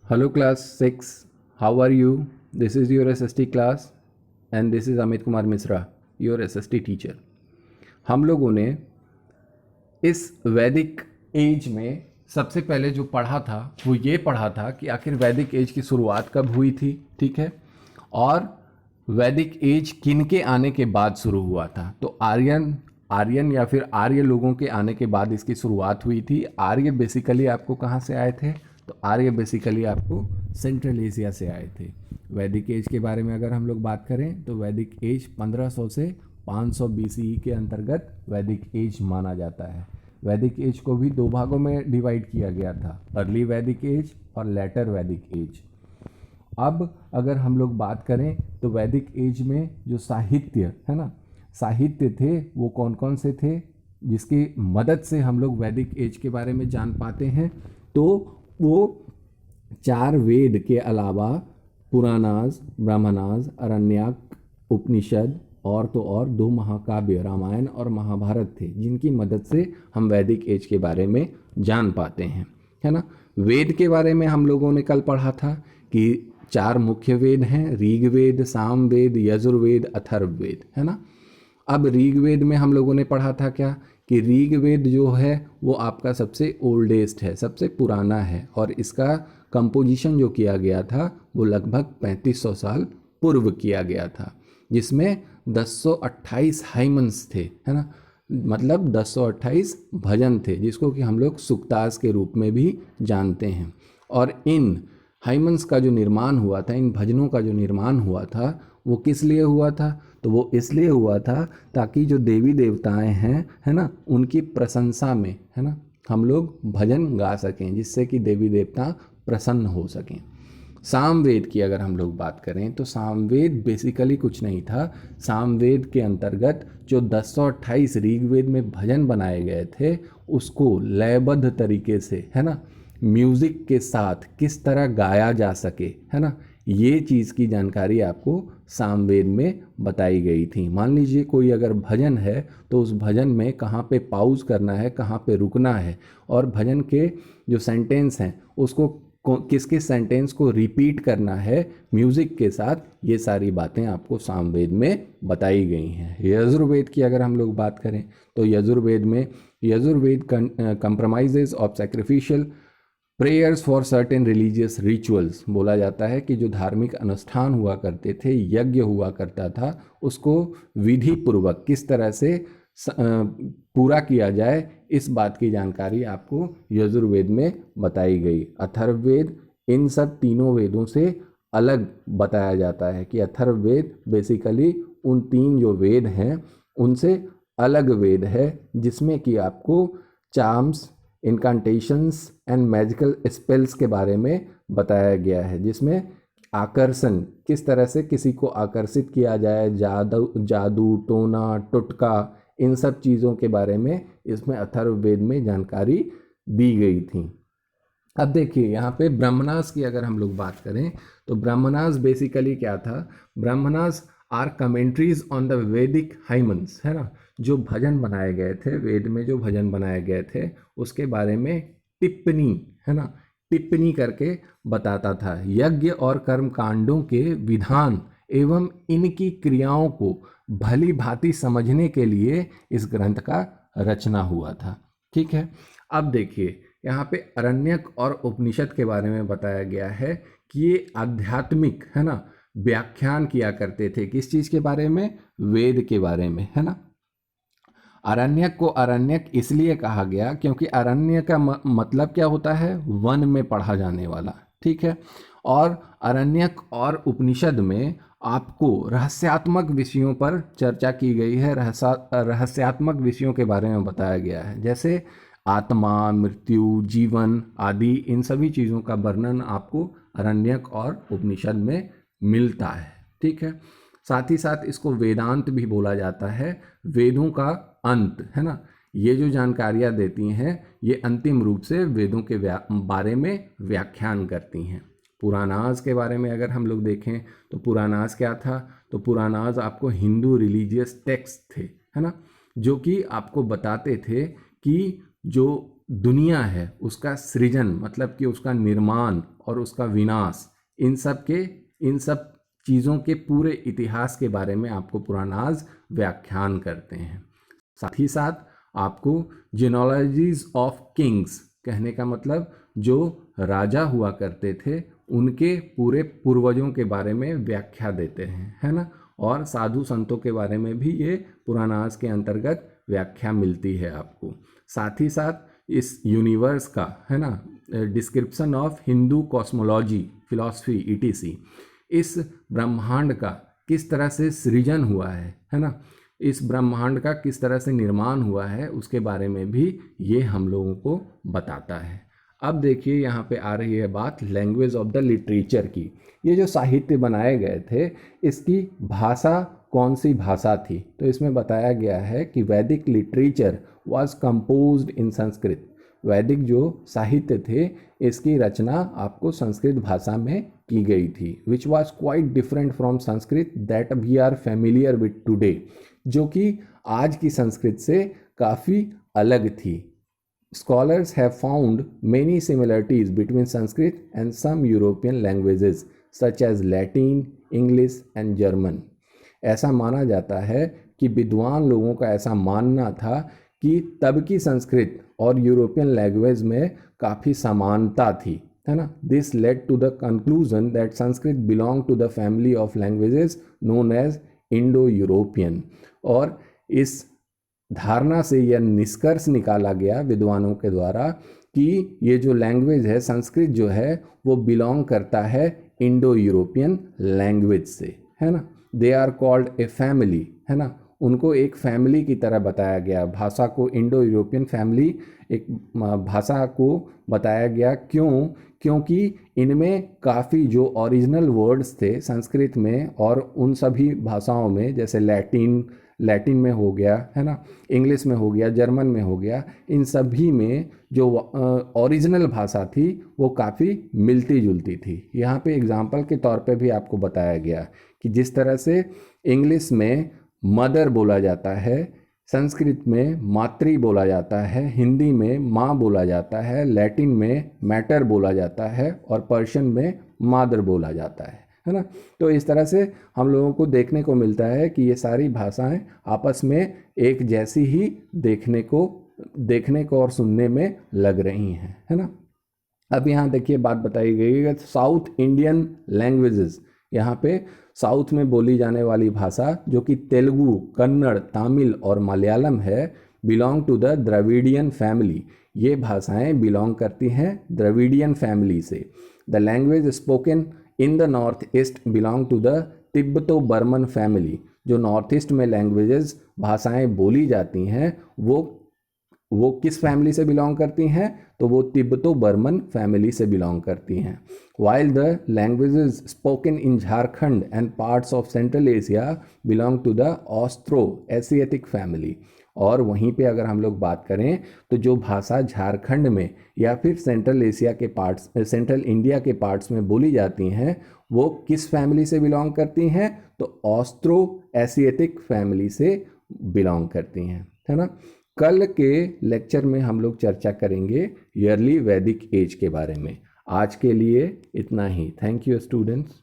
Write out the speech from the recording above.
Hello class 6, how are you? This is your SST class and this is Amit Kumar Misra, your SST teacher. हम लोगों ने इस वैदिक as में सबसे पहले जो पढ़ा था वो ये पढ़ा था कि आखिर वैदिक एज की शुरुआत कब हुई थी, ठीक है, और वैदिक एज किन के आने के बाद शुरू हुआ था। तो आर्यन या फिर आर्य लोगों के आने के बाद इसकी शुरुआत हुई थी। आर्य बेसिकली आपको कहाँ से आए थे? तो आर्य बेसिकली आपको सेंट्रल एशिया से आए थे। वैदिक एज के बारे में अगर हम लोग बात करें तो वैदिक एज 1500 से 500 BCE के अंतर्गत वैदिक एज माना जाता है। वैदिक एज को भी दो भागों में डिवाइड किया गया था, अर्ली वैदिक एज और लेटर वैदिक एज। अब अगर हम लोग बात करें तो वैदिक एज में जो साहित्य है ना, साहित्य थे वो कौन कौन से थे जिसकी मदद से हम लोग वैदिक एज के बारे में जान पाते हैं? तो वो 4 वेद के अलावा पुराणास, ब्राह्मणास, अरण्यक, उपनिषद और तो और 2 महाकाव्य रामायण और महाभारत थे जिनकी मदद से हम वैदिक एज के बारे में जान पाते हैं, है ना। वेद के बारे में हम लोगों ने कल पढ़ा था कि 4 मुख्य वेद हैं, ऋग्वेद, सामवेद, यजुर्वेद, अथर्ववेद, है ना। अब ऋग्वेद में हम लोगों ने पढ़ा था क्या कि ऋग्वेद जो है वो आपका सबसे ओल्डेस्ट है, सबसे पुराना है, और इसका कंपोजिशन जो किया गया था वो लगभग 3500 साल पूर्व किया गया था, जिसमें 1028 हाइमन्स थे, है ना, मतलब 1028 भजन थे जिसको कि हम लोग सुक्तास के रूप में भी जानते हैं। और इन हाइमन्स का जो निर्माण हुआ था, इन भजनों का जो निर्माण हुआ था वो किस लिए हुआ था? तो वो इसलिए हुआ था ताकि जो देवी देवताएं हैं, है ना, उनकी प्रशंसा में, है ना, हम लोग भजन गा सकें जिससे कि देवी देवता प्रसन्न हो सकें। सामवेद की अगर हम लोग बात करें तो सामवेद बेसिकली कुछ नहीं था। सामवेद के अंतर्गत जो 1028 ऋग्वेद में भजन बनाए गए थे उसको लयबद्ध तरीके से, है ना, म्यूज़िक के साथ किस तरह गाया जा सके, है ना, ये चीज़ की जानकारी आपको सामवेद में बताई गई थी। मान लीजिए कोई अगर भजन है तो उस भजन में कहाँ पे पाउज करना है, कहाँ पे रुकना है, और भजन के जो सेंटेंस हैं उसको किस किस सेंटेंस को रिपीट करना है म्यूज़िक के साथ, ये सारी बातें आपको सामवेद में बताई गई हैं। यजुर्वेद की अगर हम लोग बात करें तो Yajurveda compromises of sacrificial prayers for certain religious rituals, बोला जाता है कि जो धार्मिक अनुष्ठान हुआ करते थे, यज्ञ हुआ करता था, उसको विधि पूर्वक किस तरह से पूरा किया जाए, इस बात की जानकारी आपको यजुर्वेद में बताई गई। अथर्ववेद इन सब तीनों वेदों से अलग बताया जाता है कि अथर्ववेद बेसिकली उन 3 जो वेद हैं उनसे अलग वेद है, जिसमें कि आपको चार्म्स, इनकांटेशंस एंड मैजिकल स्पेल्स के बारे में बताया गया है, जिसमें आकर्षण, किस तरह से किसी को आकर्षित किया जाए, जादू, टोना, टुटका, इन सब चीज़ों के बारे में इसमें अथर्ववेद में जानकारी दी गई थी। अब देखिए यहाँ पे ब्राह्मणास की अगर हम लोग बात करें तो ब्राह्मणास बेसिकली क्या था? Brahmanas are commentaries on the Vedic hymns, है ना, जो भजन बनाए गए थे, वेद में जो भजन बनाए गए थे उसके बारे में टिप्पणी, है ना, टिप्पणी करके बताता था। यज्ञ और कर्म कांडों के विधान एवं इनकी क्रियाओं को भली भांति समझने के लिए इस ग्रंथ का रचना हुआ था, ठीक है। अब देखिए यहाँ पे अरण्यक और उपनिषद के बारे में बताया गया है कि ये आध्यात्मिक, है ना, व्याख्यान किया करते थे। किस चीज़ के बारे में? वेद के बारे में, है ना। अरण्यक को अरण्यक इसलिए कहा गया क्योंकि अरण्य का मतलब क्या होता है? वन में पढ़ा जाने वाला, ठीक है। और अरण्यक और उपनिषद में आपको रहस्यात्मक विषयों पर चर्चा की गई है, रहस्यात्मक विषयों के बारे में बताया गया है, जैसे आत्मा, मृत्यु, जीवन आदि, इन सभी चीज़ों का वर्णन आपको अरण्यक और उपनिषद में मिलता है, ठीक है। साथ ही साथ इसको वेदांत भी बोला जाता है, वेदों का अंत, है ना। ये जो जानकारियाँ देती हैं ये अंतिम रूप से वेदों के बारे में व्याख्यान करती हैं। पुराणास के बारे में अगर हम लोग देखें तो पुराणास क्या था? तो पुराणास आपको हिंदू रिलीजियस टेक्स्ट थे, है ना, जो कि आपको बताते थे कि जो दुनिया है उसका सृजन, मतलब कि उसका निर्माण और उसका विनाश, इन सब चीज़ों के पूरे इतिहास के बारे में आपको पुरानाज व्याख्यान करते हैं। साथ ही साथ आपको जिनोलॉजीज ऑफ किंग्स, कहने का मतलब जो राजा हुआ करते थे उनके पूरे पूर्वजों के बारे में व्याख्या देते हैं, है ना। और साधु संतों के बारे में भी ये पुरानाज के अंतर्गत व्याख्या मिलती है आपको। साथ ही साथ इस यूनिवर्स का, है ना, description of Hindu cosmology, philosophy etc, इस ब्रह्मांड का किस तरह से सृजन हुआ है ना, इस ब्रह्मांड का किस तरह से निर्माण हुआ है, उसके बारे में भी ये हम लोगों को बताता है। अब देखिए यहाँ पे आ रही है बात लैंग्वेज ऑफ द लिटरेचर की। ये जो साहित्य बनाए गए थे इसकी भाषा कौन सी भाषा थी, तो इसमें बताया गया है कि वैदिक लिटरेचर वाज कंपोज्ड इन संस्कृत। वैदिक जो साहित्य थे इसकी रचना आपको संस्कृत भाषा में की गई थी, which was quite different from Sanskrit that we are familiar with today, जो कि आज की संस्कृत से काफ़ी अलग थी। Scholars have found many similarities between Sanskrit and some European languages such as Latin, English and German. ऐसा माना जाता है कि विद्वान लोगों का ऐसा मानना था कि तब की संस्कृत और यूरोपियन लैंग्वेज में काफ़ी समानता थी, है ना। This led to the conclusion that Sanskrit belong to the family of languages known as Indo European. और इस धारणा से यह निष्कर्ष निकाला गया विद्वानों के द्वारा कि ये जो लैंग्वेज है संस्कृत जो है वो बिलोंग करता है इंडो यूरोपियन लैंग्वेज से, है ना। They are called a family, है ना, उनको एक फैमिली की तरह बताया गया। भाषा को इंडो यूरोपियन फैमिली एक भाषा को बताया गया। क्योंकि इनमें काफ़ी जो ओरिजिनल वर्ड्स थे संस्कृत में और उन सभी भाषाओं में, जैसे लैटिन में हो गया, है ना, इंग्लिश में हो गया, जर्मन में हो गया, इन सभी में जो ओरिजिनल भाषा थी वो काफ़ी मिलती जुलती थी। यहाँ पे एग्जाम्पल के तौर पे भी आपको बताया गया कि जिस तरह से इंग्लिश में मदर बोला जाता है, संस्कृत में मातृ बोला जाता है, हिंदी में माँ बोला जाता है, लैटिन में मैटर बोला जाता है और पर्शियन में मादर बोला जाता है ना। तो इस तरह से हम लोगों को देखने को मिलता है कि ये सारी भाषाएं आपस में एक जैसी ही देखने को और सुनने में लग रही हैं, है ना। अब यहाँ देखिए बात बताई गई है साउथ इंडियन लैंग्वेजेस। यहाँ पे साउथ में बोली जाने वाली भाषा जो कि तेलुगु, कन्नड़, तमिल और मलयालम है, belong to the Dravidian family. ये भाषाएं बिलोंग करती हैं द्रविडियन फैमिली से। The language spoken in the north east belong to the Tibeto Burman family. जो नॉर्थ ईस्ट में लैंग्वेजेस भाषाएं बोली जाती हैं वो किस फैमिली से बिलोंग करती हैं, तो वो तिब्बतो बर्मन फैमिली से बिलोंग करती हैं। While the languages spoken in Jharkhand and parts of central Asia belong to the Austro Asiatic family. और वहीं पे अगर हम लोग बात करें तो जो भाषा झारखंड में या फिर सेंट्रल एशिया के पार्ट्स, सेंट्रल इंडिया के पार्ट्स में बोली जाती हैं वो किस फैमिली से बिलोंग करती हैं, तो ऑस्ट्रो एशियाटिक फैमिली से बिलोंग करती हैं, है ना। कल के लेक्चर में हम लोग चर्चा करेंगे ईयरली वैदिक एज के बारे में। आज के लिए इतना ही। Thank you students.